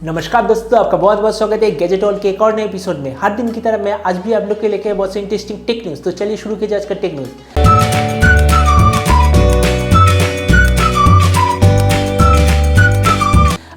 नमस्कार दोस्तों, आपका बहुत बहुत स्वागत है गैजेट ऑल के एक और नए एपिसोड में। हर दिन की तरह मैं आज भी आप लोग के लेके बहुत से इंटरेस्टिंग टेक न्यूज़। तो चलिए शुरू कीजिए आज का टेक न्यूज़।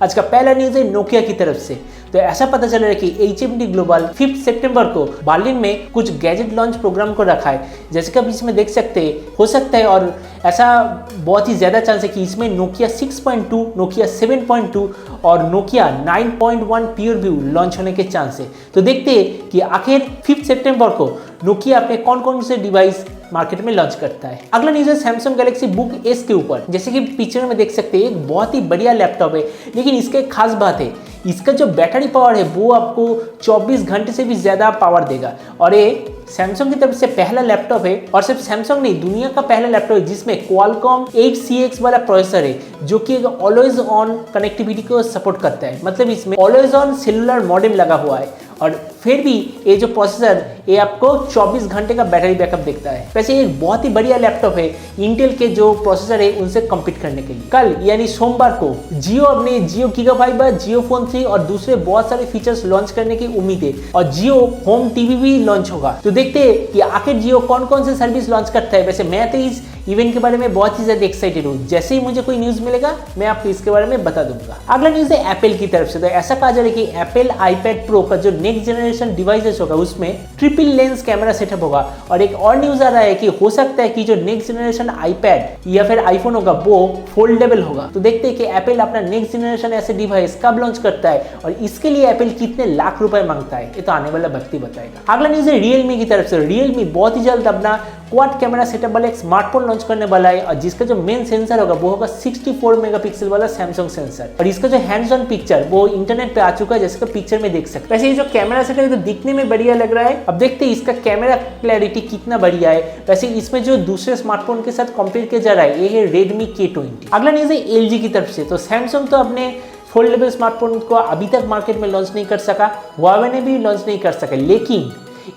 आज का पहला न्यूज़ है नोकिया की तरफ से। तो ऐसा पता चल रहा है कि HMD ग्लोबल 5 सितंबर को बर्लिन में कुछ गैजेट लॉन्च प्रोग्राम को रखा है। जैसे कि आप इसमें देख सकते हैं, हो सकता है और ऐसा बहुत ही ज़्यादा चांस है कि इसमें नोकिया 6.2, नोकिया 7.2 और नोकिया 9.1 प्योर व्यू लॉन्च होने के चांस है। तो देखते हैं कि आखिर 5 सितंबर को नोकिया अपने कौन कौन से डिवाइस मार्केट में लॉन्च करता है। अगला न्यूज़ है सैमसंग गैलेक्सी बुक एस के ऊपर। जैसे कि पिक्चर में देख सकते हैं, एक बहुत ही बढ़िया लैपटॉप है, लेकिन इसका एक खास बात है, इसका जो बैटरी पावर है वो आपको 24 घंटे से भी ज़्यादा पावर देगा। और ये सैमसंग की तरफ से पहला लैपटॉप है, और सिर्फ सैमसंग नहीं, दुनिया का पहला लैपटॉप है जिसमें क्वालकॉम 8CX वाला प्रोसेसर है, जो कि एक ऑलवेज ऑन कनेक्टिविटी को सपोर्ट करता है। मतलब इसमें ऑलवेज ऑन सेलुलर मॉडेम लगा हुआ है, और फिर भी ये जो प्रोसेसर ये आपको 24 घंटे का बैटरी बैकअप देता है। वैसे ये एक बहुत ही बढ़िया लैपटॉप है इंटेल के जो प्रोसेसर है उनसे कम्पीट करने के लिए। कल यानी सोमवार को जियो अपने जियो GigaFiber, जियो फोन 3 और दूसरे बहुत सारे फीचर्स लॉन्च करने की उम्मीद है, और जियो होम टीवी भी लॉन्च होगा। तो देखते हैं कि आखिर जियो कौन कौन से सर्विस लॉन्च करता है। वैसे मैं तो इस इवेंट के बारे में बहुत ही ज्यादा एक्साइटेड हूँ। जैसे ही मुझे कोई न्यूज मिलेगा मैं आपको इसके बारे में बता दूंगा। अगला न्यूज है एप्पल की तरफ से। तो ऐसा कहा जा रहा है कि एप्पल आईपैड प्रो का जो नेक्स्ट जनरेशन डिवाइसेस होगा उसमें ट्रिपल लेंस कैमरा सेटअप होगा। और एक और न्यूज आ रहा है कि हो सकता है कि जो नेक्स्ट जनरेशन आईपैड या फिर आईफोन होगा वो फोल्डेबल होगा। तो देखते हैं कि एप्पल अपना नेक्स्ट जनरेशन ऐसे डिवाइस कब लॉन्च करता है और इसके लिए एप्पल कितने लाख रुपए मांगता है, ये तो आने वाला वक्त ही बताएगा। अगला न्यूज है रियलमी की तरफ से। रियलमी बहुत ही जल्द अपना क्वाड कैमरा सेटअप वाला एक स्मार्टफोन लॉन्च करने वाला है, और जिसका जो मेन सेंसर होगा वो होगा 64 मेगापिक्सल वाला सैमसंग सेंसर। और इसका जो हैंड्स ऑन पिक्चर वो इंटरनेट पे आ चुका है, जैसे कि पिक्चर में देख सकते हैं। वैसे ये जो कैमरा सेटअप है तो दिखने में बढ़िया लग रहा है। अब देखते हैं इसका कैमरा क्लैरिटी कितना बढ़िया है। वैसे इसमें जो दूसरे स्मार्टफोन के साथ कंपेयर किया जा रहा है ये है Redmi K20। अगला न्यूज है LG की तरफ से। तो सैमसंग तो अपने फोल्डेबल स्मार्टफोन को अभी तक मार्केट में लॉन्च नहीं कर सका, Huawei ने भी लॉन्च नहीं कर सका, लेकिन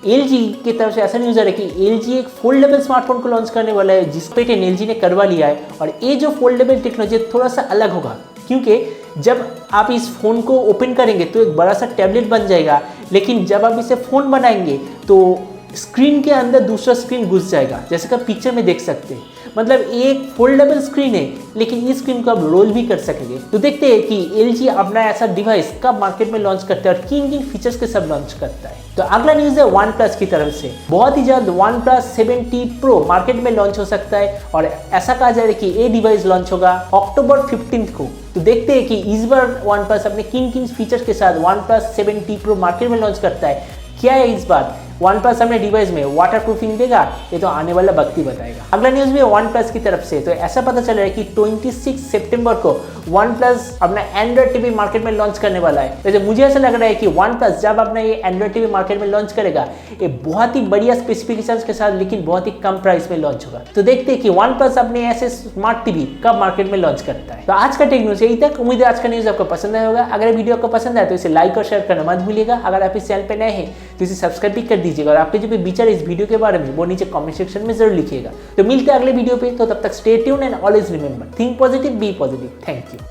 LG की तरफ से ऐसा न्यूज़ आ रहा है कि LG एक फोल्डेबल स्मार्टफोन को लॉन्च करने वाला है, जिस पेटेंट LG ने करवा लिया है। और ये जो फोल्डेबल टेक्नोलॉजी थोड़ा सा अलग होगा, क्योंकि जब आप इस फोन को ओपन करेंगे तो एक बड़ा सा टैबलेट बन जाएगा, लेकिन जब आप इसे फोन बनाएंगे तो स्क्रीन के अंदर दूसरा स्क्रीन घुस जाएगा, जैसे कि आप पिक्चर में देख सकते हैं। मतलब एक फोल्डेबल स्क्रीन है, लेकिन इस स्क्रीन को आप रोल भी कर सकेंगे। तो देखते हैं कि LG अपना ऐसा डिवाइस कब मार्केट में लॉन्च करता है और किन किन फीचर्स के सब लॉन्च करता है। तो अगला न्यूज़ है OnePlus की तरफ से। बहुत ही जल्द OnePlus 7T Pro मार्केट में लॉन्च हो सकता है, और ऐसा कहा जा रहा है कि ये डिवाइस लॉन्च होगा अक्टूबर 15 को। तो देखते हैं कि इस बार OnePlus अपने किन किन फीचर्स के साथ OnePlus 7T Pro मार्केट में लॉन्च करता है। क्या है इस बार OnePlus अपने डिवाइस में वाटर प्रूफिंग देगा, ये तो आने वाला वक्त ही बताएगा। अगला न्यूज़ भी OnePlus की तरफ से। तो ऐसा पता चल रहा है कि 26 सितंबर को OnePlus अपना एंड्रॉइड टीवी मार्केट में लॉन्च करने वाला है। वैसे मुझे ऐसा लग रहा है कि OnePlus जब अपना ये एंड्रॉइड टीवी मार्केट में लॉन्च करेगा, ये बहुत ही बढ़िया स्पेसिफिकेशंस के साथ लेकिन बहुत ही कम प्राइस में लॉन्च होगा। तो देखते हैं कि OnePlus अपने ऐसे स्मार्ट टीवी कब मार्केट में लॉन्च करता है। तो आज का टेक न्यूज़ यही तक। उम्मीद है आज का न्यूज़ आपको पसंद आया होगा। अगर वीडियो आपको पसंद आए तो इसे लाइक और शेयर करना मत भूलिएगा। अगर आप इस चैनल पर नए हैं तो इसे सब्सक्राइब भी कर दीजिएगा, और आपके जो भी विचार इस वीडियो के बारे में वो नीचे कमेंट सेक्शन में जरूर लिखिएगा। तो मिलते हैं अगले वीडियो पे। तो तब तक stay tuned and always remember, think positive, be positive. Thank you.